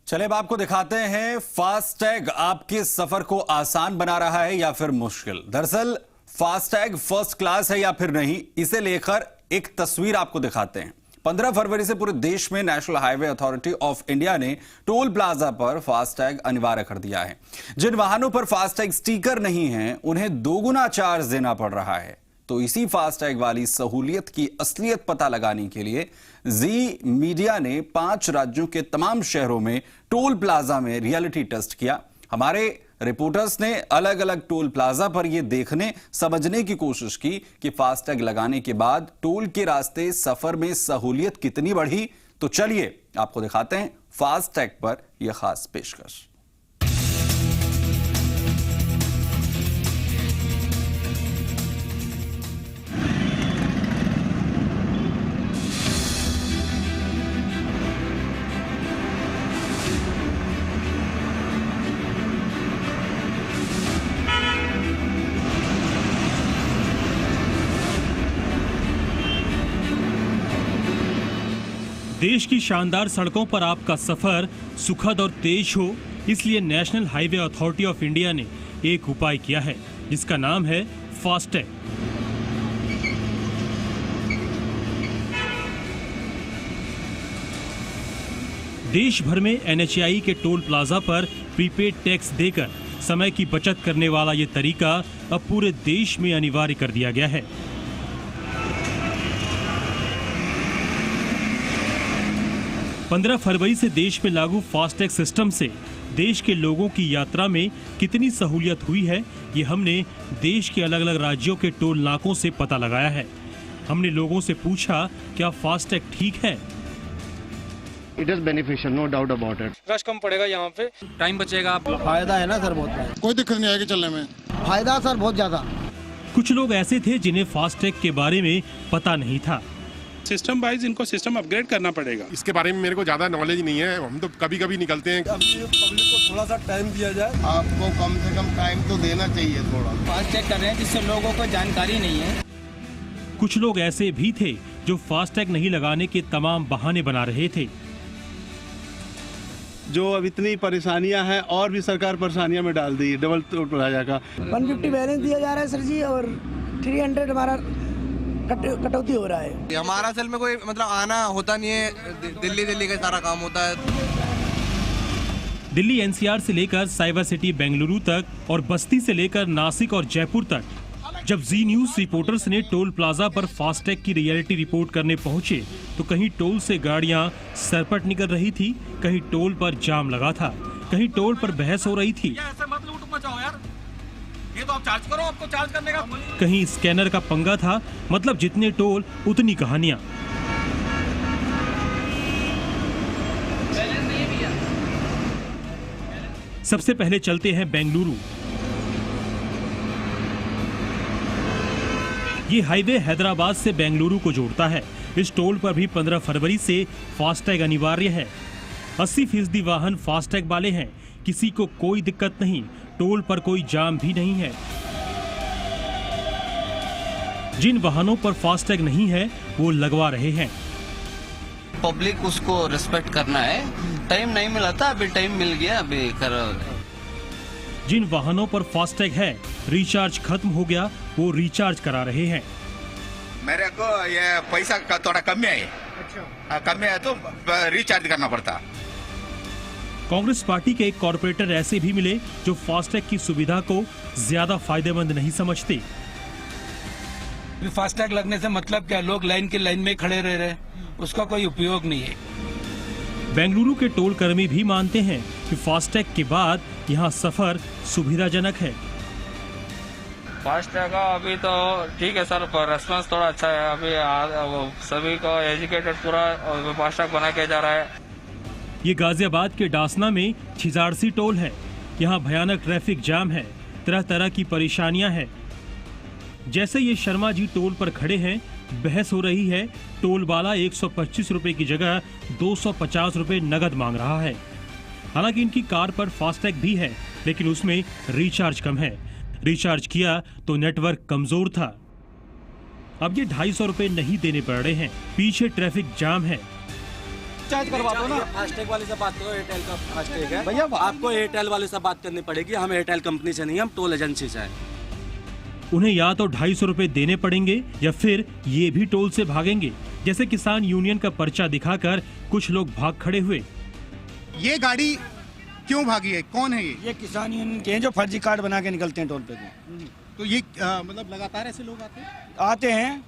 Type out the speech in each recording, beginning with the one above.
चले अब आपको दिखाते हैं फास्टैग आपके सफर को आसान बना रहा है या फिर मुश्किल। दरअसल फास्टैग फर्स्ट क्लास है या फिर नहीं, इसे लेकर एक तस्वीर आपको दिखाते हैं। 15 फरवरी से पूरे देश में national highway authority of India ने टोल प्लाजा पर फास्टैग अनिवार्य कर दिया है। जिन वाहनों पर फास्टैग स्टिकर नहीं है उन्हें दोगुना चार्ज देना पड़ रहा है। तो इसी फास्टैग वाली सहूलियत की असलियत पता लगाने के लिए जी मीडिया ने 5 राज्यों के तमाम शहरों में टोल प्लाजा में रियलिटी टेस्ट किया। हमारे रिपोर्टर्स ने अलग अलग टोल प्लाजा पर यह देखने समझने की कोशिश की कि फास्टैग लगाने के बाद टोल के रास्ते सफर में सहूलियत कितनी बढ़ी। तो चलिए आपको दिखाते हैं फास्टैग पर यह खास पेशकश। देश की शानदार सड़कों पर आपका सफर सुखद और तेज हो, इसलिए national highway authority of India ने एक उपाय किया है जिसका नाम है फास्टैग। देश भर में NHAI के टोल प्लाजा पर प्रीपेड टैक्स देकर समय की बचत करने वाला ये तरीका अब पूरे देश में अनिवार्य कर दिया गया है। 15 फरवरी से देश में लागू फास्टैग सिस्टम से देश के लोगों की यात्रा में कितनी सहूलियत हुई है, ये हमने देश के अलग अलग राज्यों के टोल नाकों से पता लगाया है। हमने लोगों से पूछा क्या फास्टैग ठीक है। It is beneficial, no doubt about it. Rush कम पड़ेगा, यहाँ पे टाइम बचेगा। फायदा है ना सर, बहुत कोई दिक्कत नहीं आएगी चलने में। फायदा सर बहुत ज्यादा। कुछ लोग ऐसे थे जिन्हें फास्टैग के बारे में पता नहीं था। सिस्टम वाइज इनको सिस्टम अपग्रेड करना पड़ेगा। इसके बारे में मेरे को ज्यादा नॉलेज नहीं है, हम तो कभी कभी निकलते हैं। अभी पब्लिक को थोड़ा सा टाइम दिया जाए। आपको कम से कम टाइम तो देना चाहिए थोड़ा। फास्टैग कर रहे हैं जिससे लोगों को जानकारी नहीं है। कुछ लोग ऐसे भी थे जो फास्टैग नहीं लगाने के तमाम बहाने बना रहे थे। जो अब इतनी परेशानियां हैं और भी सरकार परेशानियां में डाल दी, डबल टोल प्लाजा का 150 बैलेंस दिया जा रहा है सर जी, और 300 हमारा कटौती हो रहा है। हमारा असल में कोई मतलब आना होता नहीं है, दिल्ली का सारा काम होता है। दिल्ली NCR से लेकर साइबर सिटी बेंगलुरु तक और बस्ती से लेकर नासिक और जयपुर तक जब जी न्यूज रिपोर्टर्स ने टोल प्लाजा पर फास्टैग की रियलिटी रिपोर्ट करने पहुंचे तो कहीं टोल से गाड़ियां सरपट निकल रही थी, कहीं टोल पर जाम लगा था, कहीं टोल पर बहस हो रही थी, ये तो आप चार्ज करो, आपको चार्ज करने का। कहीं स्कैनर का पंगा था। मतलब जितने टोल उतनी कहानियां। सबसे पहले चलते हैं बेंगलुरु। ये हाईवे हैदराबाद से बेंगलुरु को जोड़ता है। इस टोल पर भी 15 फरवरी से फास्टैग अनिवार्य है। 80% वाहन फास्टैग वाले हैं, किसी को कोई दिक्कत नहीं, टोल पर कोई जाम भी नहीं है। जिन वाहनों पर फास्टैग नहीं है वो लगवा रहे हैं। पब्लिक उसको रिस्पेक्ट करना है। टाइम नहीं मिला था, अभी टाइम मिल गया, अभी करो। जिन वाहनों पर फास्टैग है, रिचार्ज खत्म हो गया, वो रिचार्ज करा रहे हैं। मेरे को ये पैसा का थोड़ा कम है। अच्छा। कम है तो रिचार्ज करना पड़ता। कांग्रेस पार्टी के एक कॉर्पोरेटर ऐसे भी मिले जो फास्टैग की सुविधा को ज्यादा फायदेमंद नहीं समझते। फास्टैग लगने से मतलब क्या, लोग लाइन में खड़े रह रहे, उसका कोई उपयोग नहीं है। बेंगलुरु के टोल कर्मी भी मानते हैं कि फास्टैग के बाद यहाँ सफर सुविधाजनक है। फास्टैग का अभी तो ठीक है सर, पर रेस्पॉन्स थोड़ा अच्छा है। अभी सभी को एजुकेटेड पूरा फास्टैग बना के जा रहा है। ये गाजियाबाद के डासना में छिजारसी टोल है। यहाँ भयानक ट्रैफिक जाम है, तरह तरह की परेशानियां हैं। जैसे ये शर्मा जी टोल पर खड़े हैं, बहस हो रही है। टोल वाला 125 रुपए की जगह 250 रुपए नगद मांग रहा है। हालांकि इनकी कार पर फास्टैग भी है, लेकिन उसमें रिचार्ज कम है। रिचार्ज किया तो नेटवर्क कमजोर था। अब ये 250 रुपए नहीं देने पड़ रहे हैं। पीछे ट्रैफिक जाम है। चार्ज करवा दो ना। फास्टैग वाले से बात करो, एयरटेल का फास्टैग है भैया, आपको एयरटेल वाले से बात करनी पड़ेगी। हम एयरटेल कंपनी से नहीं, हम टोल एजेंसी से हैं। उन्हें या तो 250 रुपए देने पड़ेंगे या फिर ये भी टोल से भागेंगे। जैसे किसान यूनियन का पर्चा दिखाकर कुछ लोग भाग खड़े हुए। ये गाड़ी क्यों भागी है, कौन है ये किसान यूनियन के हैं जो फर्जी कार्ड बना के निकलते हैं टोल पे। तो ये मतलब लगातार ऐसे लोग आते हैं,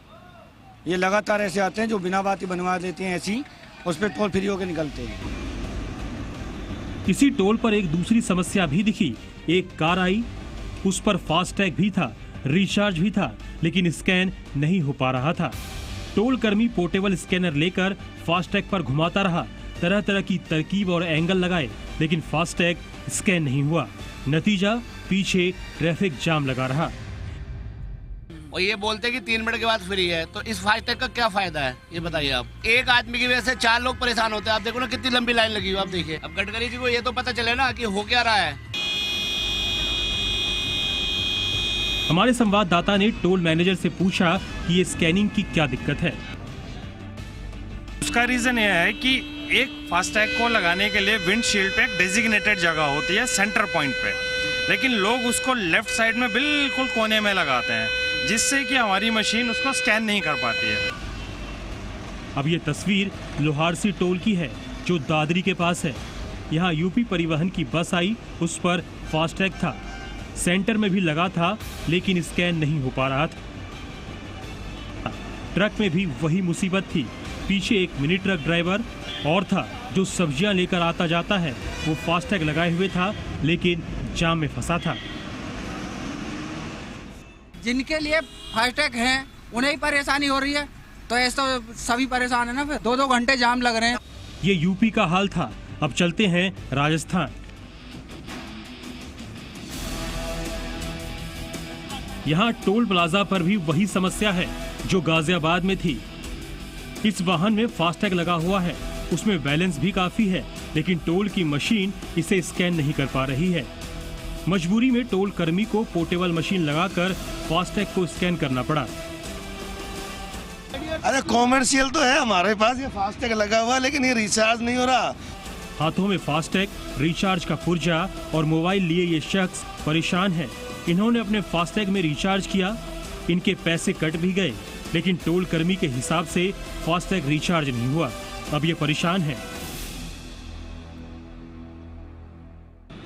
ये लगातार ऐसे आते हैं जो बिना बात ही बनवा देते हैं ऐसी, उस पर टोल फ्री होकर निकलते हैं। इसी टोल पर एक दूसरी समस्या भी दिखी। एक कार आई, उस पर फास्टैग भी था, रिचार्ज भी था, लेकिन स्कैन नहीं हो पा रहा था। टोल कर्मी पोर्टेबल स्कैनर लेकर फास्टैग पर घुमाता रहा, तरह तरह की तरकीब और एंगल लगाए, लेकिन फास्टैग स्कैन नहीं हुआ। नतीजा, पीछे ट्रैफिक जाम लगा रहा। और ये बोलते हैं कि 3 मिनट के बाद फ्री है, तो इस फास्टैग का क्या फायदा है ये बताइए आप। एक आदमी की वजह से 4 लोग परेशान होते हैं। आप देखो ना कितनी लंबी लाइन लगी हुई, आप देखिए। अब गडकरी जी को ये तो पता चले ना कि हो क्या रहा है। हमारे संवाददाता ने टोल मैनेजर से पूछा कि ये स्कैनिंग की क्या दिक्कत है। उसका रीजन यह है कि एक फास्टैग को लगाने के लिए विंडशील्ड पे एक डेजिग्नेटेड जगह होती है सेंटर पॉइंट पे, लेकिन लोग उसको लेफ्ट साइड में बिल्कुल कोने में लगाते हैं, जिससे कि हमारी मशीन उसको स्कैन नहीं कर पाती है। अब ये तस्वीर लोहारसी टोल की है जो दादरी के पास है। यहाँ यूपी परिवहन की बस आई, उस पर फास्टैग था, सेंटर में भी लगा था, लेकिन स्कैन नहीं हो पा रहा था। ट्रक में भी वही मुसीबत थी। पीछे एक मिनी ट्रक ड्राइवर और था जो सब्जियां लेकर आता जाता है, वो फास्टैग लगाए हुए था, लेकिन जाम में फंसा था। जिनके लिए फास्टैग हैं उन्हें ही परेशानी हो रही है, तो ऐसा सभी परेशान है ना। फिर 2-2 घंटे जाम लग रहे हैं। ये यूपी का हाल था। अब चलते हैं राजस्थान। यहाँ टोल प्लाजा पर भी वही समस्या है जो गाजियाबाद में थी। इस वाहन में फास्टैग लगा हुआ है, उसमें बैलेंस भी काफी है, लेकिन टोल की मशीन इसे स्कैन नहीं कर पा रही है। मजबूरी में टोल कर्मी को पोर्टेबल मशीन लगाकर फास्टैग को स्कैन करना पड़ा। अरे कॉमर्शियल तो है हमारे पास, ये फास्टैग लगा हुआ, लेकिन ये रिचार्ज नहीं हो रहा। हाथों में फास्टैग, रिचार्ज का पुर्जा और मोबाइल लिए ये शख्स परेशान है। इन्होंने अपने फास्टैग में रिचार्ज किया, इनके पैसे कट भी गए, लेकिन टोल कर्मी के हिसाब से फास्टैग रिचार्ज नहीं हुआ। अब ये परेशान है।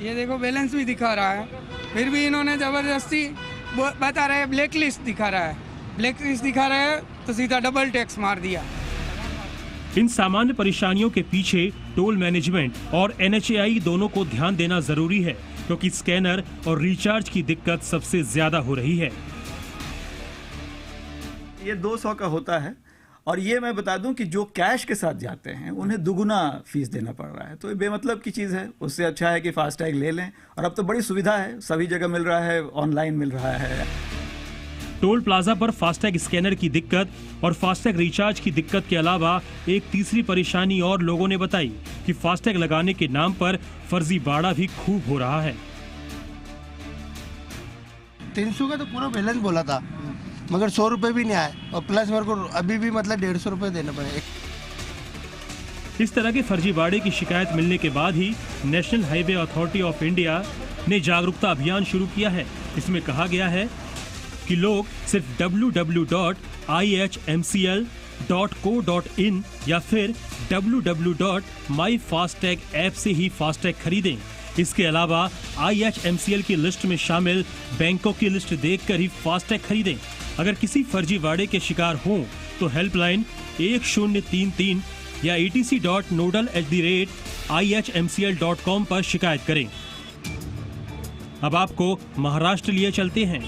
ये देखो बैलेंस भी दिखा रहा है, फिर भी इन्होंने जबरदस्ती बता रहे हैं ब्लैक लिस्ट दिखा रहा है। ब्लैक लिस्ट दिखा रहा है तो सीधा डबल टैक्स मार दिया। इन सामान्य परेशानियों के पीछे टोल मैनेजमेंट और NHAI दोनों को ध्यान देना जरूरी है, क्योंकि स्कैनर और रिचार्ज की दिक्कत सबसे ज्यादा हो रही है। ये 200 का होता है, और ये मैं बता दूं कि जो कैश के साथ जाते हैं उन्हें दुगुना फीस देना पड़ रहा है, तो ये बेमतलब की चीज़ है। उससे अच्छा है कि फास्टैग ले लें, और अब तो बड़ी सुविधा है, सभी जगह मिल रहा है, ऑनलाइन मिल रहा है। टोल प्लाजा पर फास्टैग स्कैनर की दिक्कत और फास्टैग रिचार्ज की दिक्कत के अलावा एक तीसरी परेशानी और लोगों ने बताई कि फास्टैग लगाने के नाम पर फर्जी बाड़ा भी खूब हो रहा है। 300 का तो पूरा बैलेंस बोला था, मगर 100 रुपए भी नहीं आए, और प्लस मेरे को अभी भी मतलब 150 रुपए देने पड़े। इस तरह के फर्जी बाड़े की शिकायत मिलने के बाद ही national highway authority of India ने जागरूकता अभियान शुरू किया है। इसमें कहा गया है कि लोग सिर्फ www.ihmcl.co.in या फिर www.myfastag ऐप से ही फास्टैग खरीदें। इसके अलावा IHMCL की लिस्ट में शामिल बैंकों की लिस्ट देखकर ही फास्टैग खरीदें। अगर किसी फर्जीवाड़े के शिकार हों तो हेल्पलाइन 1033 या etc.nodal@ihmcl.com पर शिकायत करें। अब आपको महाराष्ट्र लिए चलते हैं।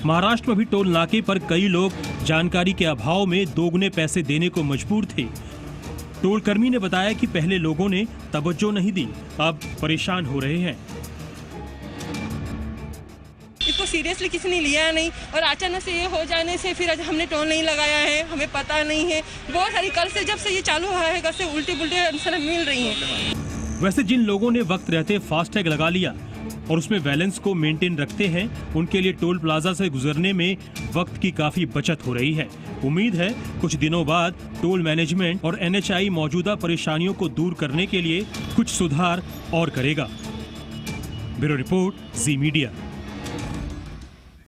महाराष्ट्र में भी टोल नाके पर कई लोग जानकारी के अभाव में दोगुने पैसे देने को मजबूर थे। टोल कर्मी ने बताया कि पहले लोगों ने तवज्जो नहीं दी, अब परेशान हो रहे हैं। इसको सीरियसली किसी ने लिया नहीं, और अचानक से ये हो जाने से फिर हमने टोल नहीं लगाया है, हमें पता नहीं है। बहुत सारी कल से जब से ये चालू हुआ है, कल से उल्टे पुल्टे आंसर मिल रही हैं। वैसे जिन लोगों ने वक्त रहते फास्टैग लगा लिया और उसमें बैलेंस को मेंटेन रखते हैं, उनके लिए टोल प्लाजा से गुजरने में वक्त की काफी बचत हो रही है। उम्मीद है कुछ दिनों बाद टोल मैनेजमेंट और NHAI मौजूदा परेशानियों को दूर करने के लिए कुछ सुधार और करेगा। ब्यूरो रिपोर्ट, जी मीडिया।